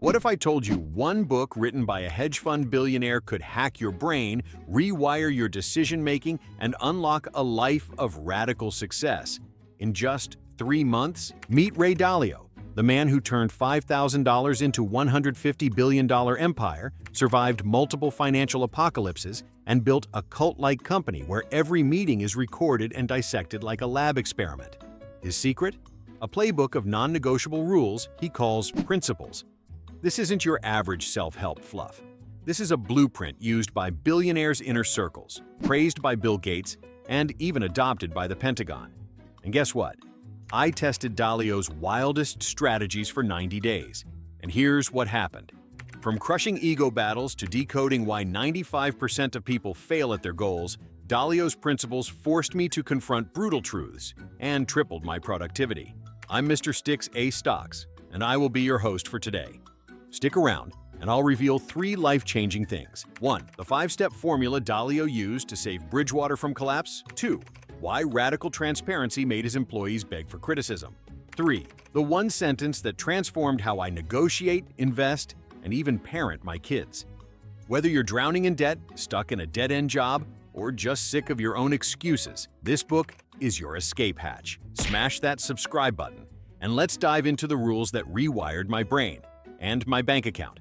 What if I told you one book written by a hedge fund billionaire could hack your brain, rewire your decision-making, and unlock a life of radical success? In just 3 months, meet Ray Dalio, the man who turned $5,000 into $150 billion empire, survived multiple financial apocalypses, and built a cult-like company where every meeting is recorded and dissected like a lab experiment. His secret? A playbook of non-negotiable rules he calls principles. This isn't your average self-help fluff. This is a blueprint used by billionaires' inner circles, praised by Bill Gates, and even adopted by the Pentagon. And guess what? I tested Dalio's wildest strategies for 90 days. And here's what happened. From crushing ego battles to decoding why 95% of people fail at their goals, Dalio's principles forced me to confront brutal truths and tripled my productivity. I'm Mr. Sticks A. Stocks, and I will be your host for today. Stick around, and I'll reveal 3 life-changing things. 1. The 5-step formula Dalio used to save Bridgewater from collapse. 2. Why radical transparency made his employees beg for criticism. 3. The one sentence that transformed how I negotiate, invest, and even parent my kids. Whether you're drowning in debt, stuck in a dead-end job, or just sick of your own excuses, this book is your escape hatch. Smash that subscribe button, and let's dive into the rules that rewired my brain and my bank account.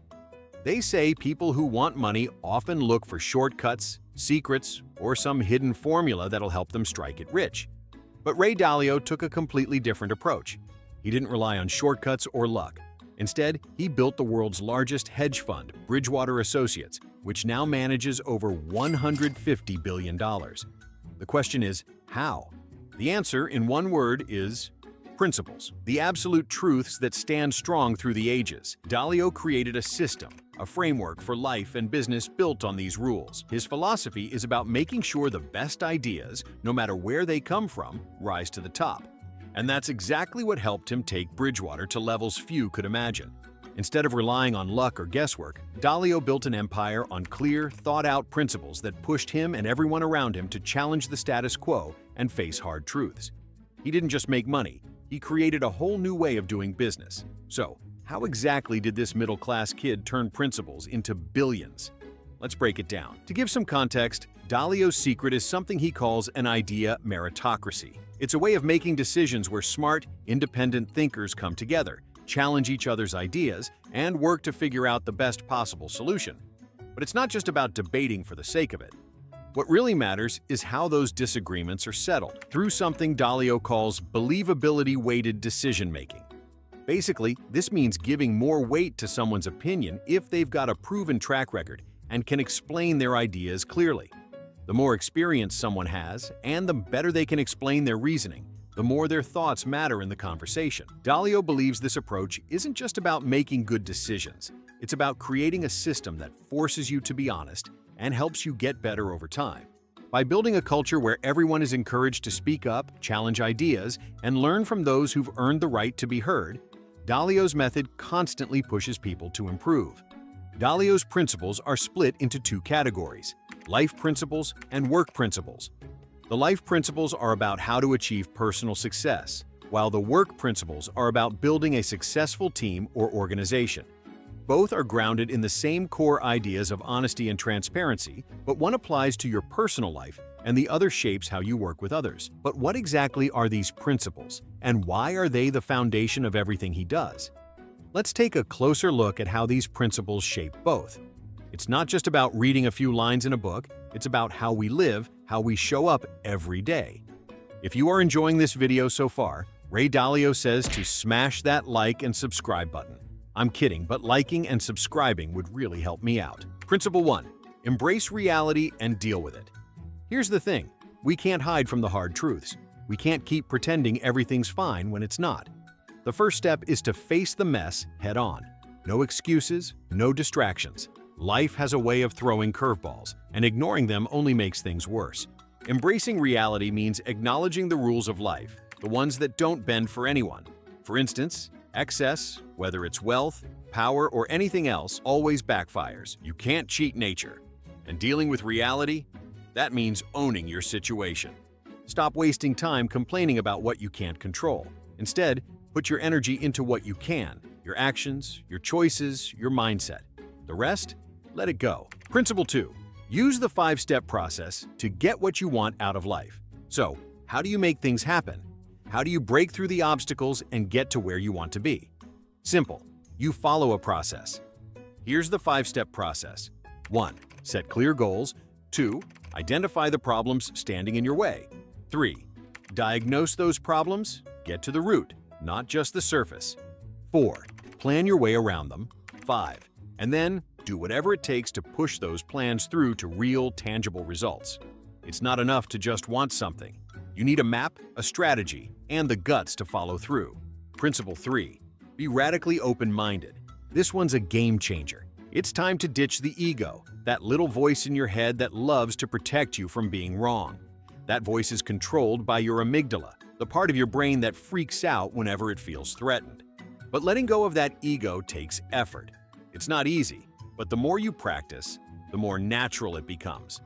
They say people who want money often look for shortcuts, secrets, or some hidden formula that'll help them strike it rich. But Ray Dalio took a completely different approach. He didn't rely on shortcuts or luck. Instead, he built the world's largest hedge fund, Bridgewater Associates, which now manages over $150 billion. The question is, how? The answer, in one word, is principles, the absolute truths that stand strong through the ages. Dalio created a system, a framework for life and business built on these rules. His philosophy is about making sure the best ideas, no matter where they come from, rise to the top. And that's exactly what helped him take Bridgewater to levels few could imagine. Instead of relying on luck or guesswork, Dalio built an empire on clear, thought-out principles that pushed him and everyone around him to challenge the status quo and face hard truths. He didn't just make money. He created a whole new way of doing business. So, how exactly did this middle-class kid turn principles into billions? Let's break it down. To give some context, Dalio's secret is something he calls an idea meritocracy. It's a way of making decisions where smart, independent thinkers come together, challenge each other's ideas, and work to figure out the best possible solution. But it's not just about debating for the sake of it. What really matters is how those disagreements are settled, through something Dalio calls believability-weighted decision-making. Basically, this means giving more weight to someone's opinion if they've got a proven track record and can explain their ideas clearly. The more experience someone has, and the better they can explain their reasoning, the more their thoughts matter in the conversation. Dalio believes this approach isn't just about making good decisions. It's about creating a system that forces you to be honest and helps you get better over time. By building a culture where everyone is encouraged to speak up, challenge ideas, and learn from those who've earned the right to be heard, Dalio's method constantly pushes people to improve. Dalio's principles are split into 2 categories: life principles and work principles. The life principles are about how to achieve personal success, while the work principles are about building a successful team or organization. Both are grounded in the same core ideas of honesty and transparency, but one applies to your personal life and the other shapes how you work with others. But what exactly are these principles, and why are they the foundation of everything he does? Let's take a closer look at how these principles shape both. It's not just about reading a few lines in a book, it's about how we live, how we show up every day. If you are enjoying this video so far, Ray Dalio says to smash that like and subscribe button. I'm kidding, but liking and subscribing would really help me out. Principle 1. Embrace reality and deal with it. Here's the thing, we can't hide from the hard truths. We can't keep pretending everything's fine when it's not. The first step is to face the mess head on. No excuses, no distractions. Life has a way of throwing curveballs, and ignoring them only makes things worse. Embracing reality means acknowledging the rules of life, the ones that don't bend for anyone. For instance, excess, whether it's wealth, power, or anything else, always backfires. You can't cheat nature. And dealing with reality? That means owning your situation. Stop wasting time complaining about what you can't control. Instead, put your energy into what you can. your actions, your choices, your mindset. The rest, let it go. Principle 2. Use the 5-step process to get what you want out of life. So, how do you make things happen? How do you break through the obstacles and get to where you want to be? Simple. You follow a process. Here's the 5-step process. 1. Set clear goals. 2. Identify the problems standing in your way. 3. Diagnose those problems. Get to the root, not just the surface. 4. Plan your way around them. 5. And then do whatever it takes to push those plans through to real, tangible results. It's not enough to just want something. You need a map, a strategy, and the guts to follow through. Principle 3. Be radically open-minded. This one's a game changer. It's time to ditch the ego, that little voice in your head that loves to protect you from being wrong. That voice is controlled by your amygdala, the part of your brain that freaks out whenever it feels threatened. But letting go of that ego takes effort. It's not easy, but the more you practice, the more natural it becomes.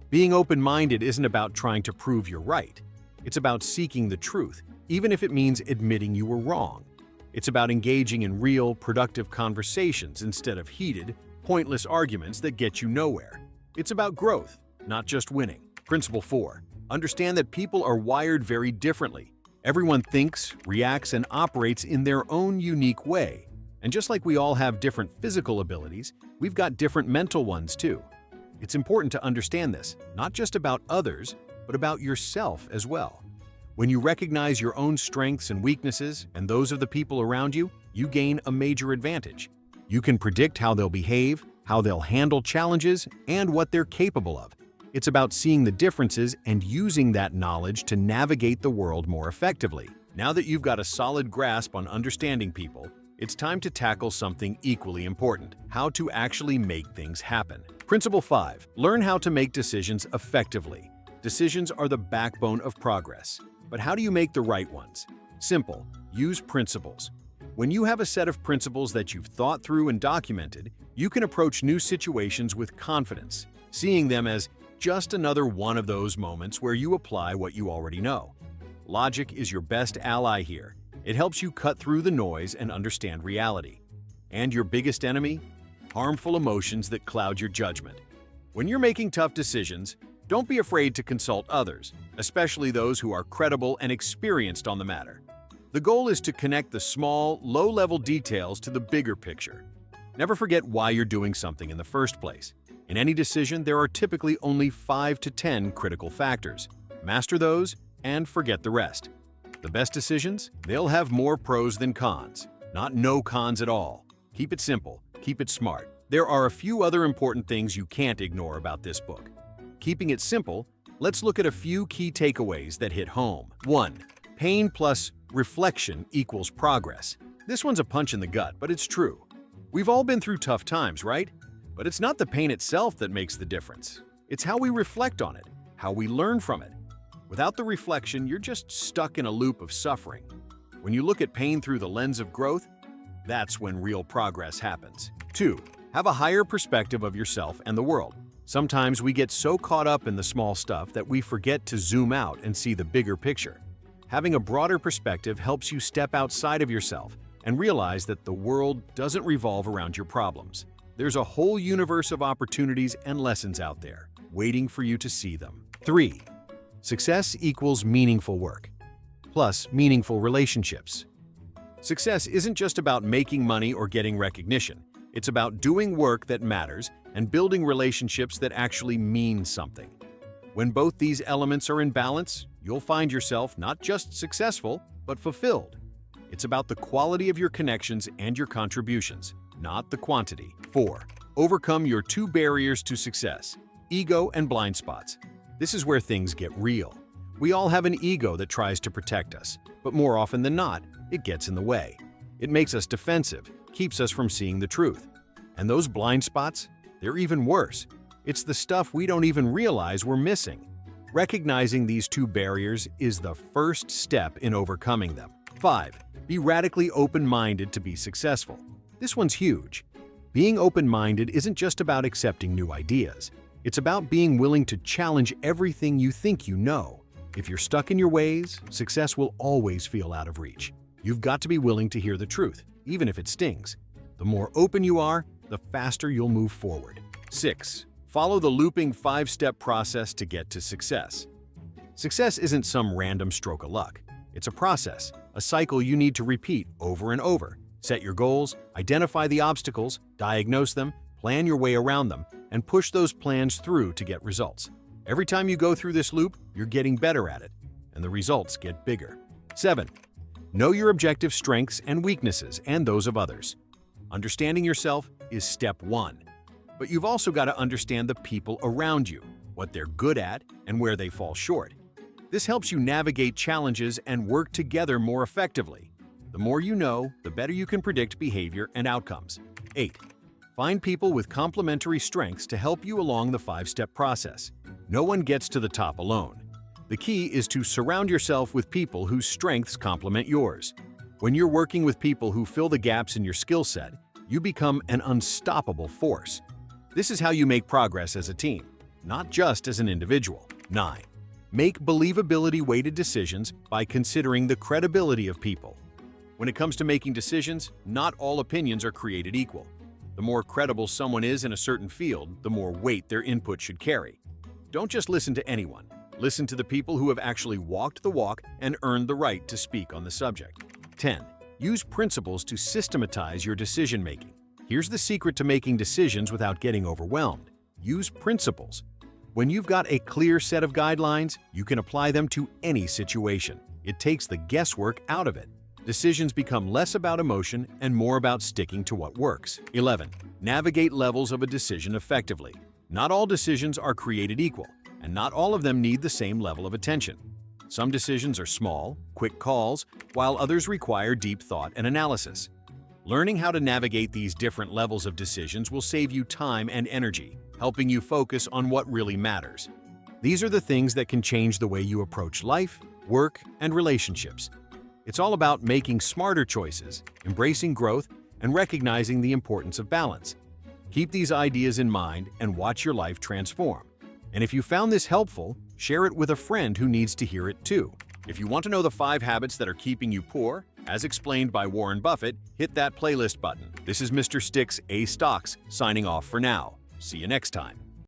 Being open-minded isn't about trying to prove you're right. It's about seeking the truth, even if it means admitting you were wrong. It's about engaging in real, productive conversations instead of heated, pointless arguments that get you nowhere. It's about growth, not just winning. Principle 4. Understand that people are wired very differently. Everyone thinks, reacts, and operates in their own unique way. And just like we all have different physical abilities, we've got different mental ones too. It's important to understand this, not just about others, but about yourself as well. When you recognize your own strengths and weaknesses and those of the people around you, you gain a major advantage. You can predict how they'll behave, how they'll handle challenges, and what they're capable of. It's about seeing the differences and using that knowledge to navigate the world more effectively. Now that you've got a solid grasp on understanding people, it's time to tackle something equally important: how to actually make things happen. Principle 5. Learn how to make decisions effectively. Decisions are the backbone of progress. But how do you make the right ones? Simple. Use principles. When you have a set of principles that you've thought through and documented, you can approach new situations with confidence, seeing them as just another one of those moments where you apply what you already know. Logic is your best ally here. It helps you cut through the noise and understand reality. And your biggest enemy? Harmful emotions that cloud your judgment. When you're making tough decisions, don't be afraid to consult others, especially those who are credible and experienced on the matter. The goal is to connect the small, low-level details to the bigger picture. Never forget why you're doing something in the first place. In any decision, there are typically only 5 to 10 critical factors. Master those and forget the rest. The best decisions? They'll have more pros than cons, not no cons at all. Keep it simple, keep it smart. There are a few other important things you can't ignore about this book. Keeping it simple, let's look at a few key takeaways that hit home. 1. Pain plus reflection equals progress. This one's a punch in the gut, but it's true. We've all been through tough times, right? But it's not the pain itself that makes the difference. It's how we reflect on it, how we learn from it. Without the reflection, you're just stuck in a loop of suffering. When you look at pain through the lens of growth, that's when real progress happens. 2. Have a higher perspective of yourself and the world. Sometimes we get so caught up in the small stuff that we forget to zoom out and see the bigger picture. Having a broader perspective helps you step outside of yourself and realize that the world doesn't revolve around your problems. There's a whole universe of opportunities and lessons out there, waiting for you to see them. 3. Success equals meaningful work, plus meaningful relationships. Success isn't just about making money or getting recognition. It's about doing work that matters and building relationships that actually mean something. When both these elements are in balance, you'll find yourself not just successful, but fulfilled. It's about the quality of your connections and your contributions, not the quantity. 4. Overcome your 2 barriers to success: ego and blind spots. This is where things get real. We all have an ego that tries to protect us, but more often than not, it gets in the way. It makes us defensive, keeps us from seeing the truth. And those blind spots, they're even worse. It's the stuff we don't even realize we're missing. Recognizing these 2 barriers is the first step in overcoming them. 5. Be radically open-minded to be successful. This one's huge. Being open-minded isn't just about accepting new ideas. It's about being willing to challenge everything you think you know. If you're stuck in your ways, success will always feel out of reach. You've got to be willing to hear the truth. even if it stings. The more open you are, the faster you'll move forward. 6. Follow the looping 5-step process to get to success. Success isn't some random stroke of luck. It's a process, a cycle you need to repeat over and over. Set your goals, identify the obstacles, diagnose them, plan your way around them, and push those plans through to get results. Every time you go through this loop, you're getting better at it, and the results get bigger. 7. Know your objective strengths and weaknesses and those of others. Understanding yourself is step 1. But you've also got to understand the people around you, what they're good at, and where they fall short. This helps you navigate challenges and work together more effectively. The more you know, the better you can predict behavior and outcomes. 8. Find people with complementary strengths to help you along the 5-step process. No one gets to the top alone. The key is to surround yourself with people whose strengths complement yours. When you're working with people who fill the gaps in your skill set, you become an unstoppable force. This is how you make progress as a team, not just as an individual. 9. Make believability-weighted decisions by considering the credibility of people. When it comes to making decisions, not all opinions are created equal. The more credible someone is in a certain field, the more weight their input should carry. Don't just listen to anyone. Listen to the people who have actually walked the walk and earned the right to speak on the subject. 10. Use principles to systematize your decision-making. Here's the secret to making decisions without getting overwhelmed. Use principles. When you've got a clear set of guidelines, you can apply them to any situation. It takes the guesswork out of it. Decisions become less about emotion and more about sticking to what works. 11. Navigate levels of a decision effectively. Not all decisions are created equal, and not all of them need the same level of attention. Some decisions are small, quick calls, while others require deep thought and analysis. Learning how to navigate these different levels of decisions will save you time and energy, helping you focus on what really matters. These are the things that can change the way you approach life, work, and relationships. It's all about making smarter choices, embracing growth, and recognizing the importance of balance. Keep these ideas in mind and watch your life transform. And if you found this helpful, share it with a friend who needs to hear it too. If you want to know the 5 habits that are keeping you poor, as explained by Warren Buffett, hit that playlist button. This is Mr. Sticks A Stocks signing off for now. See you next time.